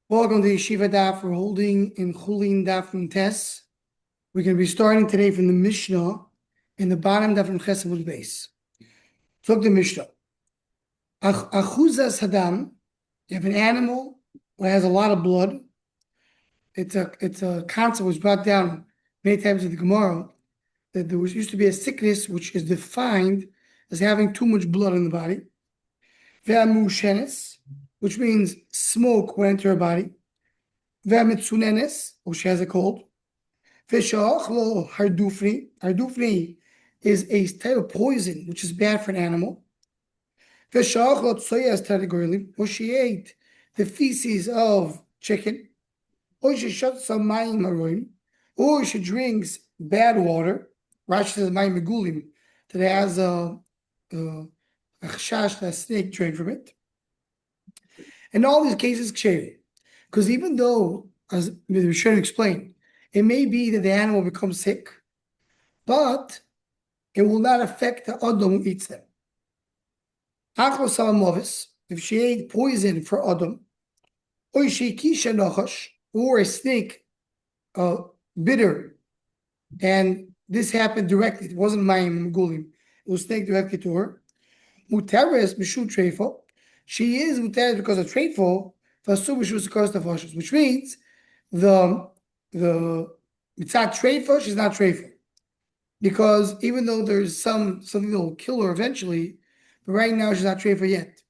Welcome to Yeshiva Daf. We're holding in Chulin Daf from Tes. We're going to be starting today from the Mishnah in the bottom Daf from Chesed base. So look at the Mishnah. Achuzas Hadam. You have an animal that has a lot of blood. It's a concept was brought down many times in the Gemara that there used to be a sickness which is defined as having too much blood in the body. Ve'amushenes, which means smoke went into her body. Ve'amitzunenes, which has a cold. Ve'sha'achlo hardufni. Hardufni is a type of poison which is bad for an animal. Ve'sha'achlo tsoyas tarigorlim, or she ate the feces of chicken. Or she shot some mayim haroim, or she drinks bad water. Rashi says mayim megulim, that has a chashash that a snake drank from it. In all these cases, kshev, because even though, as we should explain, it may be that the animal becomes sick, but it will not affect the adam who eats them. If she ate poison for adam, or she kisha nachash, or a snake, bitter, and this happened directly. It wasn't mayim gulim. It was snake directly to her. Muteres mishu treifo. She is muteres because of treifo. Vasu mishu sekos tafashos, which means the mitzat treifo, she's not treifo, because even though there's something that will kill her eventually, but right now she's not treifo yet.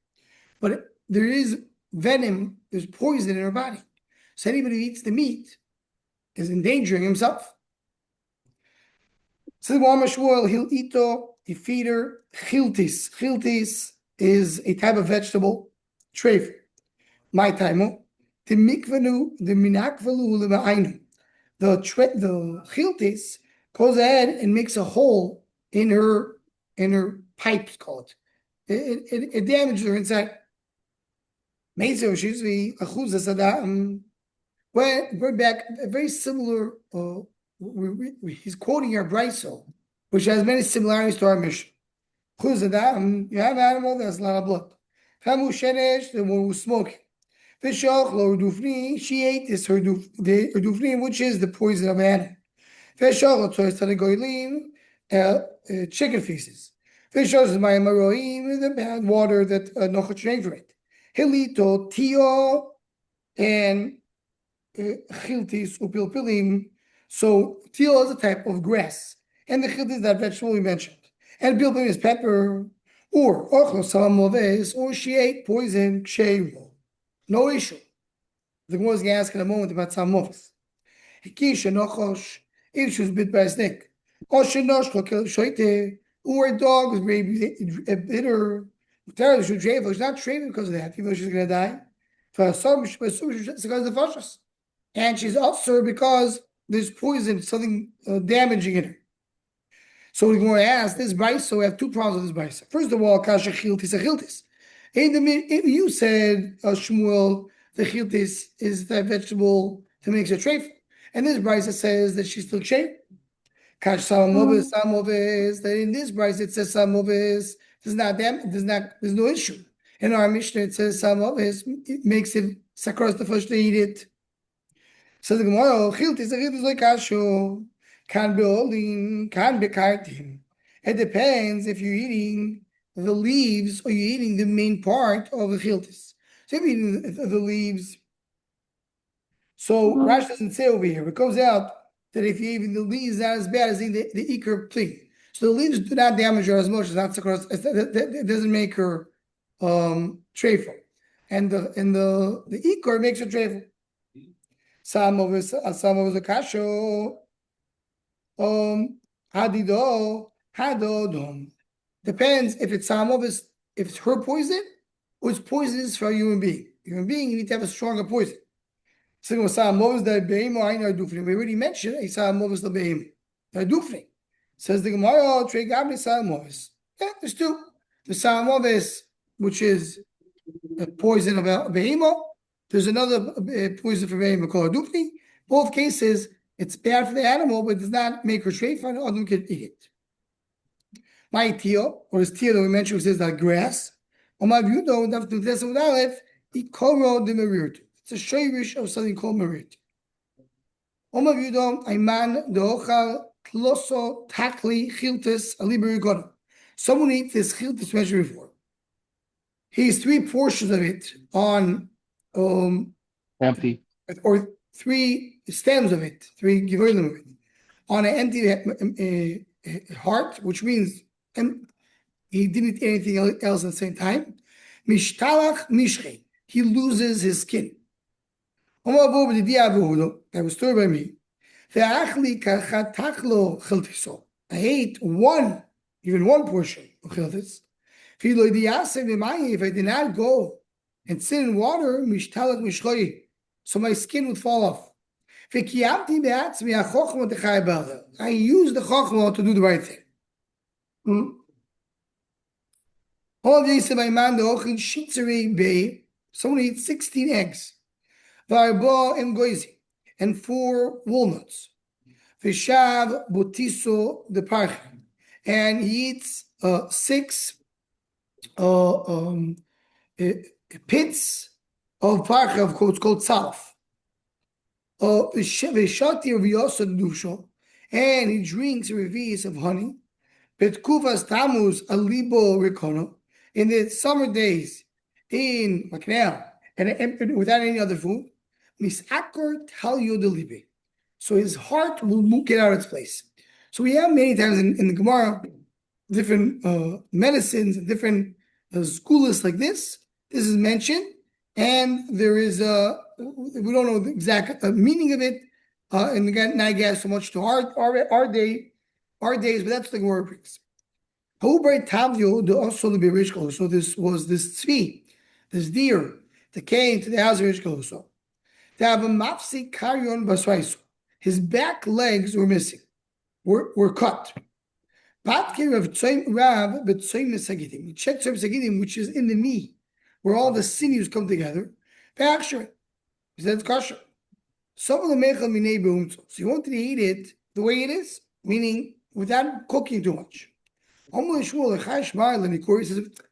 But there is venom, there's poison in her body. So anybody who eats the meat is endangering himself. So the Shmuel, he'll eat he feed her chiltis. Chiltis is a type of vegetable, treif. My time, the mikvenu, the minakvelu le'ainu. The chiltis goes ahead and makes a hole in her pipes, call it. It damages her inside. Meitzer shizvi achuzas adam. We're back, a very similar, he's quoting our Braiso, which has many similarities to our Mishnah. You have an animal that has a lot of blood. The one who's smoking. She ate this, her dufni, which is the poison of animal. Chicken feces. The bad water that Nocha drank from it. Hilito, Tio, and chiltis upilpilim. So teal is a type of grass, and the chiltis is that vegetable we mentioned, and pilpilim is pepper, or ochlo salamoves, or she ate poison ksheiro. No issue. The Gemara is going to ask in a moment about salamoves. Hikisha nochosh, if she was bit by a snake, or shenosh shoite, or a dog was maybe bitter. She's not shaving because of that, even though she's going to die. Because of the fashas. And she's ulcer because there's poison, something damaging in her. So we're going to ask this brisa. So we have two problems with this brisa. First of all, kasha chiltis a chiltis. You said Shmuel, the chiltis is that vegetable that makes a treif, and this brisa says that she's still treif. Kash samoves that in this brisa it says samoves there's no issue. In our Mishnah it says samoves, it makes it sakros the first to eat it. So the Gemara, chiltis like kashu, can be holding, can be kartim. It depends if you're eating the leaves or you're eating the main part of the chiltis. So if you're eating the leaves, so Rashi doesn't say over here. It comes out that if you're eating the leaves, not as bad as eating the ikar pli. So the leaves do not damage her as much. It's not it doesn't make her treifel, and the ikar makes her treifel. Some of us a kasho. Hadidom. Depends if it's some of us, if it's her poison, or it's poisonous for a human being. Human being, you need to have a stronger poison. So we already mentioned a samovus the beim. They're dufni. Says the Gemara, Tregabli samovus. Yeah, there's two. The samovus, which is a poison of behemoth. There's another poison for behemoth called dufni. Both cases, it's bad for the animal, but it does not make her treif, and other can eat it. My tio, or his tio that we mentioned, says that grass. Or my view though, It's a shayrish of something called merit. Omar Yudom, Ayman, Deochal, Kloso, Takli, Chiltis, Aliber. Someone eats this chiltis mentioned before. He has 3 portions of it on empty, or 3 stems of it, 3 givolim of it, on an empty heart, which means he didn't eat anything else at the same time. Mishtalach mishche, he loses his skin. That was stored by me. I ate even one portion of chiltis. If I did not go and sit in water, so my skin would fall off. I used the chokhmah to do the right thing. Someone eats 16 eggs, and 4 walnuts. And he eats 6 pits of parcha, of course, called salaf. And he drinks a revis of honey. In the summer days, in Macnel, and without any other food, so his heart will get out of its place. So we have many times in the Gemara different medicines and different schools like this. This is mentioned, and there is we don't know the exact meaning of it, and again, not get so much to our days, but that's the Gemara brings. So this was this tzvi, this deer that came to the house of Yechezkel. His back legs were missing, were cut. We checked Sagidim, which is in the knee, where all the sinews come together. He said kosher. So he wanted to eat it the way it is, meaning without cooking too much. He says,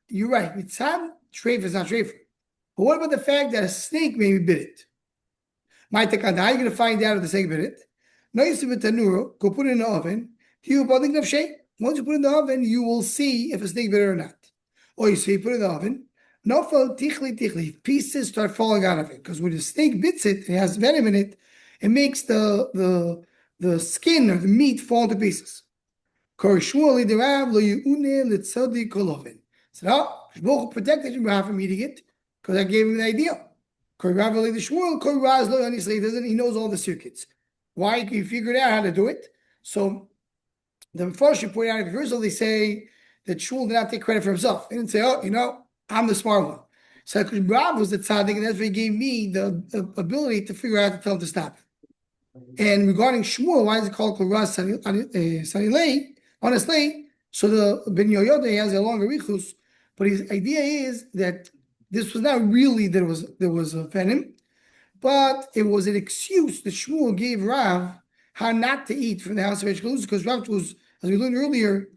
you're right, it's not treif, not treif. But what about the fact that a snake maybe bit it? How are you going to find out if the snake bit it? Go put it in the oven. Once you put it in the oven, you will see if a snake bit it or not. Or you see, you put it in the oven. Pieces start falling out of it. Because when the snake bits it, it has venom in it, it makes the skin or the meat fall to pieces. So Shmuel protected him from eating it because I gave him the idea. He knows all the circuits. Why? He figured out how to do it. So the Mepharshim point out, first of all, they say that Shmuel did not take credit for himself. He didn't say, I'm the smart one. So Rav was the tzaddik, and that's why he gave me the ability to figure out to tell him to stop. And regarding Shmuel, why is it called Koras Sanilei? Honestly, so the Ben Yoyoda has a longer richus, but his idea is that this was not really that there was a venom, but it was an excuse that Shmuel gave Rav how not to eat from the house of Yechezkel, because Rav was, as we learned earlier,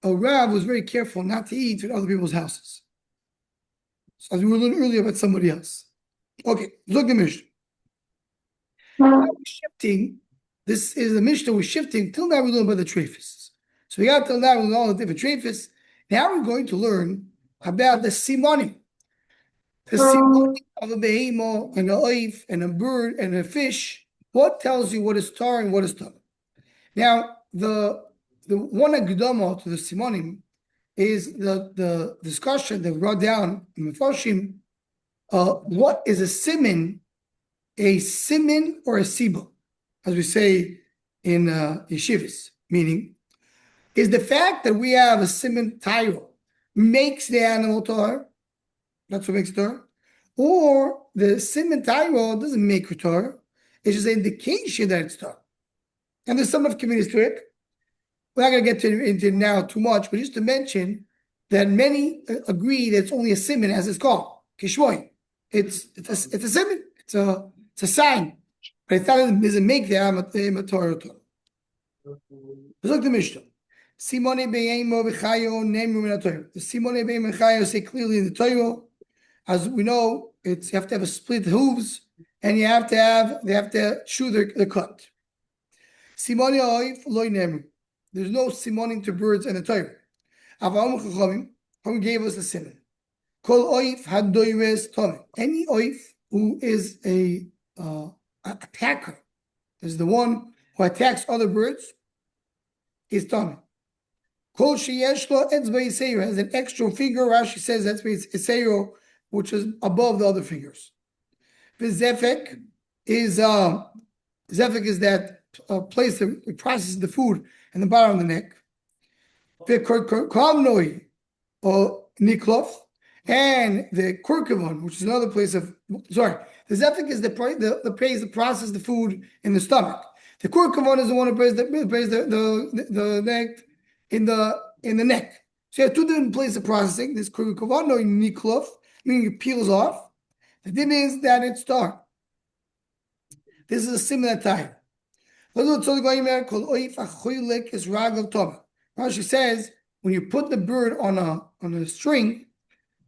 Rav was very careful not to eat in other people's houses. So as we learned earlier about somebody else. Okay, look at the Mishnah. Now we're shifting. This is the Mishnah we're shifting. Till now we learned about the treifis. So we got till now we learned all the different treifis. Now we're going to learn about the simonim. The simonim of a behemoth and a oif and a bird and a fish. What tells you what is tar and what is tar? Now the one agdama to the simonim is the discussion that we brought down in Mepharshim. What is a simin or a siba, as we say in yeshivas, meaning is the fact that we have a simin tyro makes the animal tar, that's what makes it tar, or the simin tyro doesn't make it tar, it's just an indication that it's tar. And there's some of communities to it. We're not going to get into it now too much, but just to mention that many agree that it's only a simin, as it's called, kishmoy. It's a simin. It's a sign, but it doesn't make the Torah. Let's look at the Mishnah. Simone be'emo v'chayo nemu min Torah. The Simone be'emo v'chayo say clearly in the Torah, as we know, you have to have a split hooves and they have to chew the cut. Simoni oif loy nemu. There's no simoning to birds in the Torah. Avam chachamim gave us a simon. Kol oif hadoyves tome. Any oif who is a attacker, is the one who attacks other birds, is tome. Kol sheyesh lo etzba yisero has an extra finger. Rashi says that's yisero, which is above the other fingers. V'zefek is that place that processes the food in the bottom of the neck. V'korkamnoi or niklof, and the kurkavon, which is another place of the zefik is the place that processes the food in the stomach. The kurkavon is the one who plays the neck in the neck. So you have two different places of processing. This kurkavon or niklof, meaning it peels off. The thing is that it's dark. This is a similar type. Rashi says when you put the bird on a string,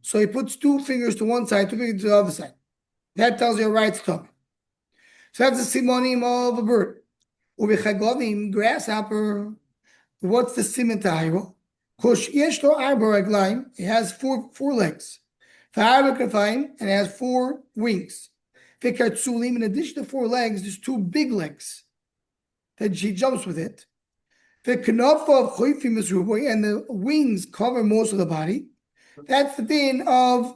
so he puts two fingers to one side, two fingers to the other side. That tells you a right stomach. So that's the simonim of a bird. Grasshopper. What's the simon tahiro? It has four legs. And it has 4 wings. In addition to 4 legs, there's 2 big legs that she jumps with it. And the wings cover most of the body. That's the thing that's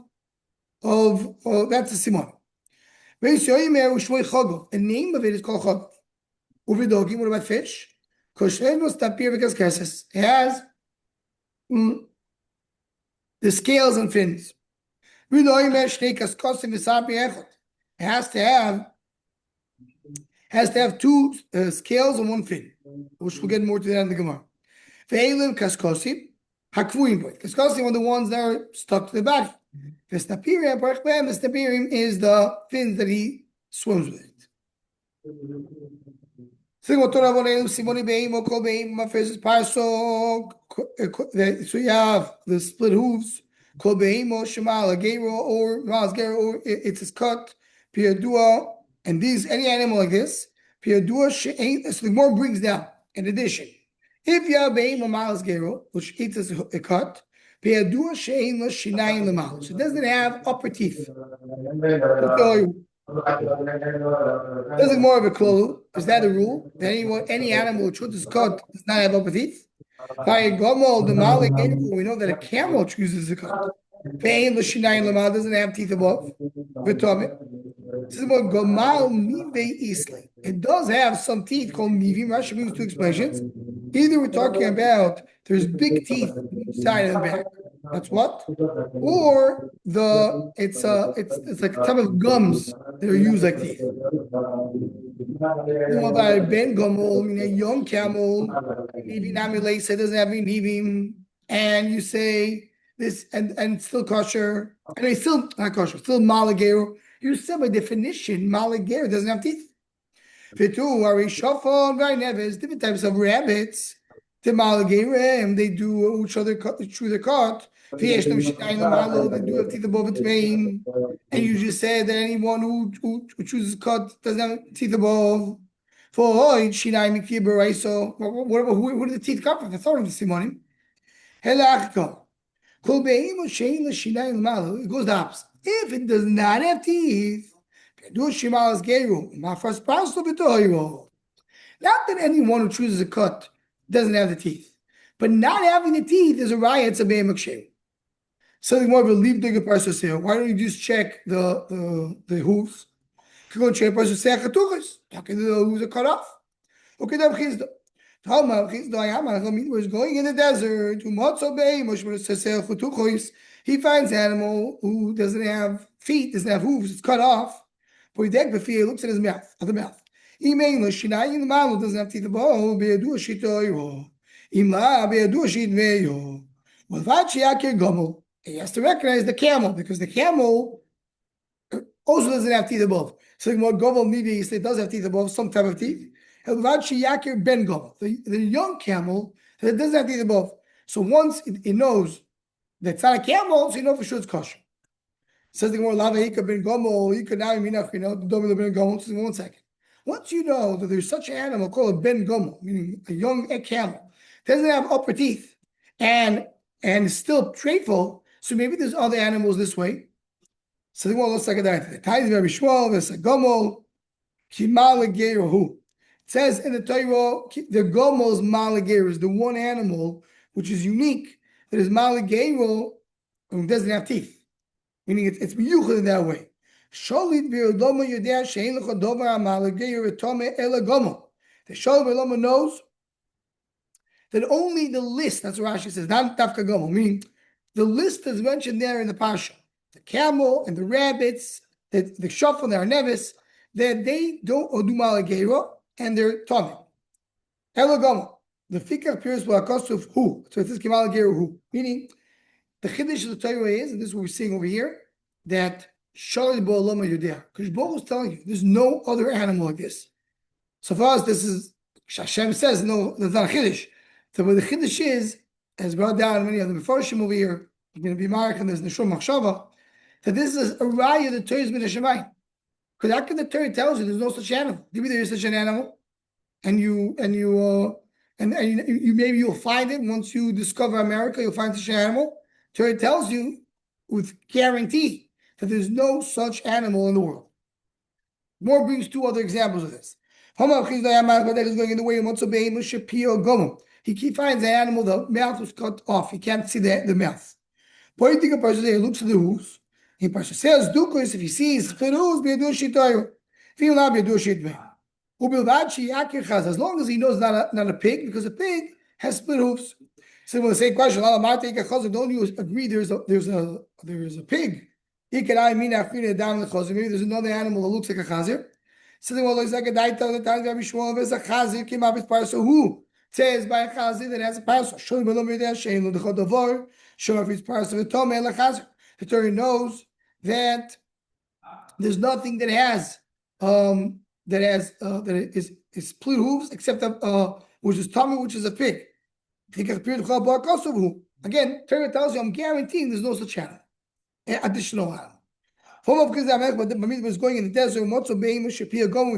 the simon. The name of it is called chagov. What about fish? It has the scales and fins. It has to have 2 scales and 1 fin, which we'll get more to that in the Gemara. Kaskosim are the ones that are stuck to the body. The is the fins that he swims with it. So you have the split hooves. Or it's cut, and any animal like this, so the more brings down. In addition, if you have which eats a cut, so it doesn't have upper teeth. Doesn't more of a clue. Is that a rule? That any animal which is cut does not have upper teeth? We know that a camel chooses a cut. Doesn't have teeth above. This is about Gomal Mive Isle. It does have some teeth called Mivim. Rashi brings 2 expressions. Either we're talking about there's big teeth side and back. That's what? Or it's like a type of gums that are used like teeth. Ben Gomel, a young camel, maybe Namile said doesn't have any Mivim, and you say this and still kosher, and it's still not kosher, still malagero. You said by definition, malagero doesn't have teeth. Different types of rabbits. The malagero, they do each other chew the cut. They do have teeth above its mane. And you just said that anyone who chooses cut doesn't have teeth above. For where do the teeth come from? The thought of the simonim. It goes the opposite. If it does not have teeth, not that anyone who chooses a cut doesn't have the teeth, but not having the teeth is a raya. It's a be'emakshir. Something more of a leap digger person here. Why don't you just check the hooves? You can go check person say chatuchas. The hooves are cut off. Okay, that Chizda. Was going in the desert to he finds an animal who doesn't have feet, doesn't have hooves, it's cut off. But he looks at his mouth, at the mouth. Doesn't have teeth above. He has to recognize the camel because the camel also doesn't have teeth above. So more gobel maybe it does have teeth above, some type of teeth. The young camel that doesn't have teeth above. So once it knows that it's not a camel, so you know for sure it's kosher. Says the Gemara, Lava Ika ben Gomel, Ika now Minach, the Domi ben Gomel. Says 1 second. Once you know that there's such an animal called a ben Gomel, meaning a young camel, doesn't have upper teeth and is still traitful, so maybe there's other animals this way. So the Gemara looks like that. The Taiz Rabbi Shmuel, there's a Gomel, Kimalageru. It says in the Torah, the Gomel is Malageru, is the one animal which is unique, that is Malageru and doesn't have teeth. Meaning it's miyuchad in that way. Sholit b'yodoma yodea she'en lecha dover ha'malagei retome ela gomo. The sholit b'yodoma knows that only the list, that's what Rashi says, not dafka gomo, meaning the list is mentioned there in the Pasha. The camel and the rabbits, the shofar, the arnevis, that they don't do malageiro and they're tome. Ela gomo. The fikach appears with a cost of who. So it says kimalageiro who. Meaning, the chiddush of the Torah is, and this is what we're seeing over here, that Shalom Ba'olama Yudea. Because Baruch is telling you, there's no other animal like this. So for us, this is, Hashem says, no, that's not a chiddush. So what the chiddush is, as brought down many of the Mefarshim over here, you're going to be marked, and there's Neshul Machshava, that this is a raya that Torah is min Hashemayim. Because how can the Torah tells you there's no such animal? Maybe there is such an animal, and you maybe you'll find it once you discover America, you'll find such an animal. Torah tells you with guarantee that there's no such animal in the world. More brings 2 other examples of this. He finds an animal, the mouth was cut off. He can't see the mouth. Boy, you think a person there looks at the hooves. He says, if he sees split hooves, if he will not be a dushit man. As long as he knows not a pig, because a pig has split hooves. So when the same question, don't you agree there's a pig? Maybe there's another animal that looks like a chazir. So then it's like a daita the time Rabbi Shmuel there's a chazir came up with parasol who says by a chazir that has a parasol. Show me the shame the chodavar. Show if it's parasol the tome la chazir. The Torah knows that there's nothing that is split hooves except which is tummy, which is a pig. Again, Torah tells you, I'm guaranteeing there's no such animal, additional animal. But the Mamid was going in the desert. We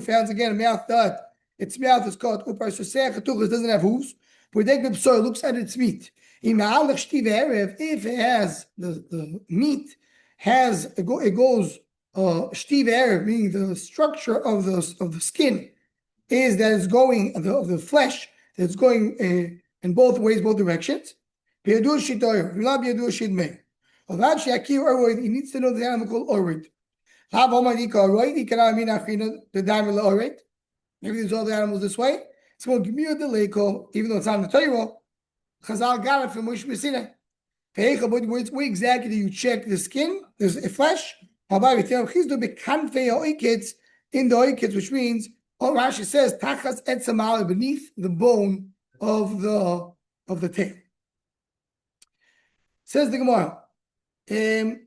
found again a mouth that its mouth is called it doesn't have hooves. But it looks at its meat. If it has the meat it goes shtiv erev, meaning the structure of the skin is that it's going of the flesh that's going in both ways, both directions. He needs to know the animal called orid. Maybe there's other animals this way. It's called Gemir de Leiko, even though it's on the Torah. Chazal got it from Moshe Messina. Where exactly do you check the skin? There's a flesh. In the oikets, which means, Rashi says, tachas etzamal, beneath the bone of the tail. Says the Gemara. Says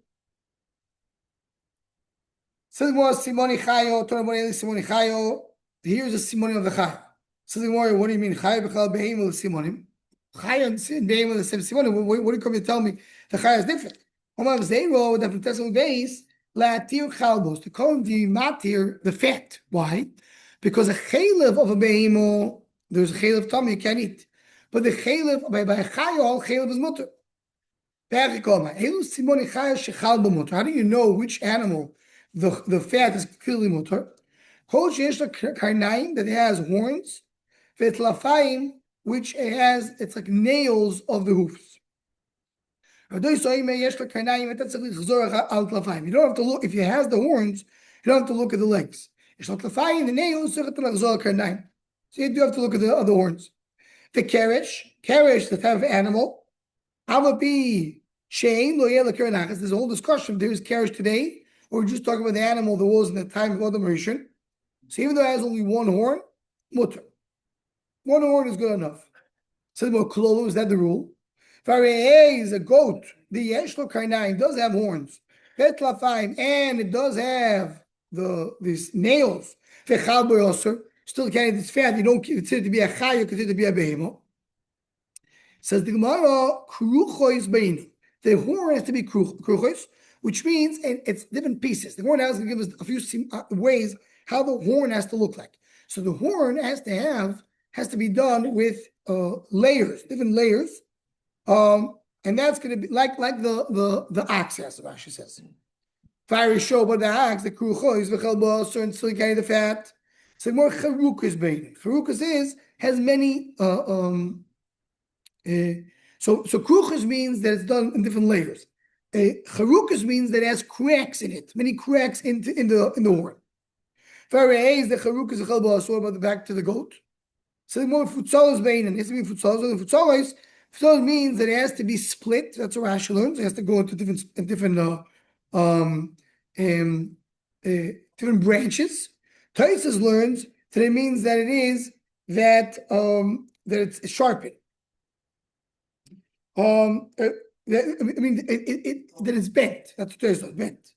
the Gemara, Simoni Chayo, Torah Moreli Simoni Chayo. Here's a Simoni of the Chayo. Says the Gemara, what do you mean? Chayo b'chal behemel Simonim. Chayo and behemel the same Simonim. What do you come to tell me? The Chayo is different. Omar Zero, that from Tesla base, Latir Chalbos, to call the matir, the fat. Why? Because a chaylev of a behemel, there's a chaylev tummy you can't eat. But the chaylev, by a Chayo, chaylev is mutter. How do you know which animal the fat is clearly mutter? That has horns, which it's like nails of the hoofs. You don't have to look, if he has the horns, you don't have to look at the legs. The nails, so you do have to look at the other horns. The keresh, the type of animal, there's a whole discussion. There's keresh today, or we're just talking about the animal that was in the time of Adam Rishon. So even though it has only one horn, mutter. One horn is good enough. Says more klolo, is that the rule? Fareh is a goat. The yeshlo karnaim does have horns. Betlafayim, and it does have these nails. Still can't eat this fat. You don't consider it to be a chay, you consider it to be a behemoth. Says the Gemara, kruchois beinim. The horn has to be kruchois. which means it's different pieces. The horn has to give us a few ways how the horn has to look like. So the horn has to be done with layers, different layers, and that's going to be like the ox, as Rashi says. Fire show about the ox, the kruchos, the chalbos, and so you carry the fat. So more charukas bein. Charukas has many. So kruchos means that it's done in different layers. Charukas means that it has cracks in it, many cracks in the horn. Fire is the charukas, the chalbos, so about the back to the goat. So the more futzalos bein, and it has to be futzalos. The futzalos means that it has to be split. That's what Rashi learns. It has to go into different different branches. Taisus learns that it means that it is that it's sharpened. That it's bent. That's what Taisus bent.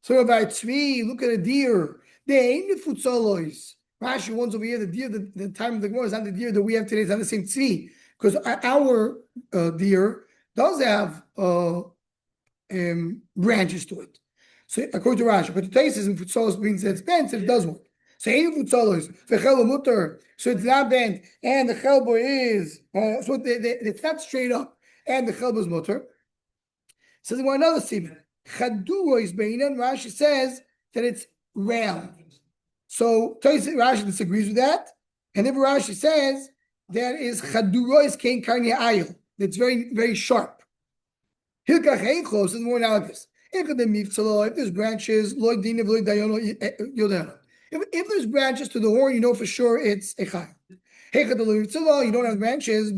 So about tzvi, look at a deer. They ain't the futzalos. Rashi wants over here the deer. The time of the Gemara is not the deer that we have today. It's not the same tzvi, because our deer does have branches to it. So according to Rashi, but the Taisus in futzalos means that it's bent, so it does work. So ain't futzalos v'chelo mutter, so it's not bent, and the chelbo is so it's not straight up, and the chelbo is mutter. So there's another siman. Chaduro is beinan. Rashi says that it's round. So Rashi disagrees with that, and then Rashi says that is chaduro is kein karni ayil. It's very very sharp. Hilkach heichos is more analogous. If there's branches, if there's branches to the horn, you know for sure it's a chayil. You don't have branches. You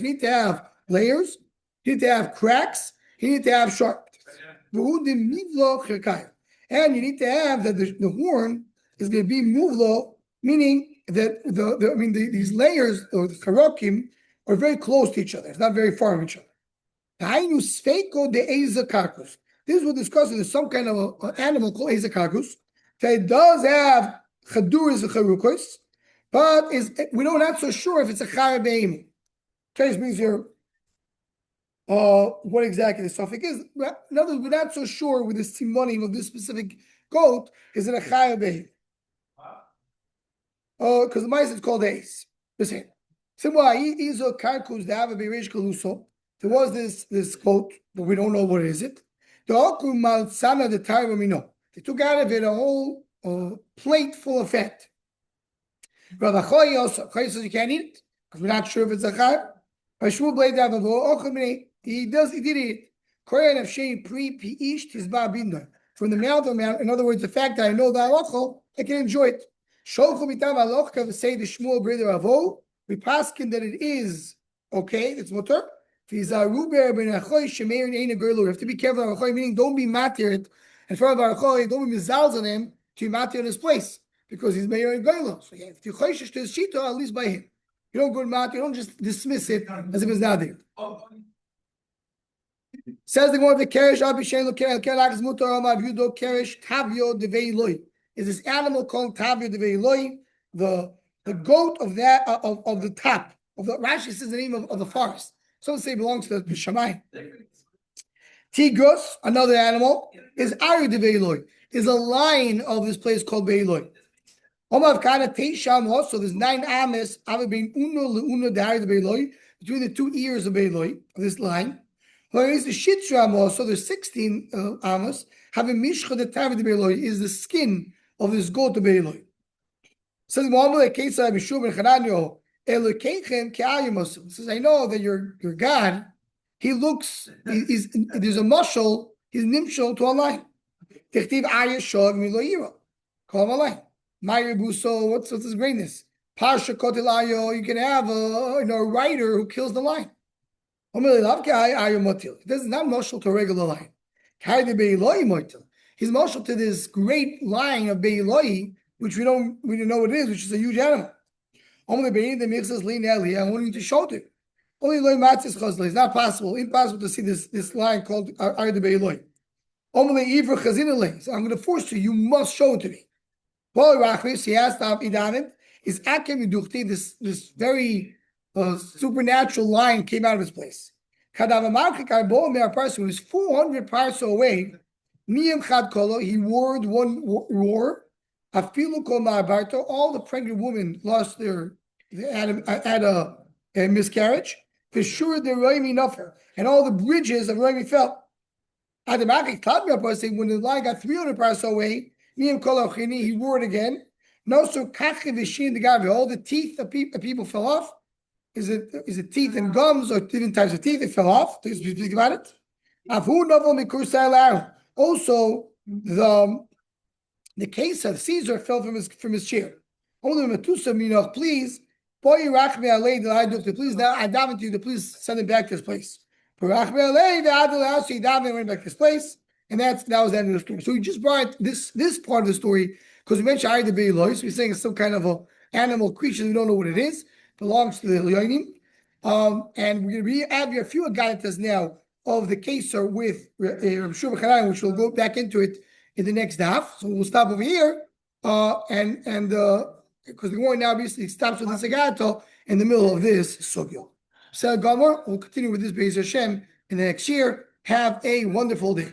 need to have layers. You need to have cracks. You need to have sharp. And you need to have that the horn is going to be muvlo, meaning that these layers or the charokim are very close to each other. It's not very far from each other. This is what discussing. There's some kind of an animal called ezekakus that it does have chaduris and charukos, but we're not so sure if it's a chayah be'im. Case means here what exactly the suffix is. In other words, we're not so sure with the simonim of this specific goat is it a chayah be'im. Because the mice is called ace. Listen. There was this quote, but we don't know what is it. They took out of it a whole plate full of fat. Rabbi Choy says you can't eat it because we're not sure if it's a chayv. He did it. From the mouth of man. In other words, the fact that I know the halacha, I can enjoy it. Say the Shmuel brother Avo. We paskin that it is okay. It's mutter. You have to be careful, meaning don't be matir in front of Arachoy, don't be mizalz on him to be matir in his place, because he's mayor in Goylo. So if you choishish to his shita, at least by him. You don't go to matir, you don't just dismiss it as if it's not there. Says the one of the Keresh, is this animal called Tavio de Veiloi, the goat of that of the top of the Rashi says the name of the forest. Some say it belongs to the Shammai. Tigros, another animal, is Ari de Veiloi, is a lion of this place called Veiloi. Omav Kana Teisham also, there's 9 ames, between the 2 ears of Veiloi, of this lion. Whereas the Shitram also, there's 16 ames, having Mishcha the Tavi de Veiloi, is the skin of this goat of Veiloi. Says Muhammad Kesai Bishub and Chananyo. Says, I know that your God, he looks, there's a mushal, he's nimshal to a lion. Call him a lion. What's his greatness? Pasha Kotilayo, you can have a rider who kills the lion. It does not mushal to a regular lion. He's mushal to this great lion of Beiloi, which we don't know what it is, which is a huge animal. Only the mixes lean early. I want you to show it. Only loy matzis chazla. It's not possible, impossible to see this line called Ar de Beiloi. Only ivra chazinale. So I'm going to force you. You must show it to me. Paul Rachmis, he asked Idanit, is akem yiduchti, this very supernatural line came out of his place. Person was 400 parts away. He wore one roar. All the pregnant women lost had a miscarriage. For sure, the Roimi Nuffer and all the bridges of Roimi fell. When the line got 300 parts away, he wore it again. No, so all the teeth of people fell off. Is it teeth and gums or different types of teeth? It fell off. Think about it. Also, the case of Caesar fell from his chair. Only Metusa Minoch, please, please now I daven to you to please send him back to his place. He went back to his place, and that was the end of the story. So we just brought this part of the story because we mentioned Ayda Be'Eloi, so we're saying it's some kind of a animal creature. We don't know what it is. Belongs to the Leonim. And we're going to have a few agaritas now of the Kesar with Rav Shua B'Chanai, which we'll go back into it in the next daf. So we'll stop over here. And because the war now basically stops with this agarita in the middle of this sugya. So Gomer, we'll continue with this Be'ez Hashem in the next year. Have a wonderful day.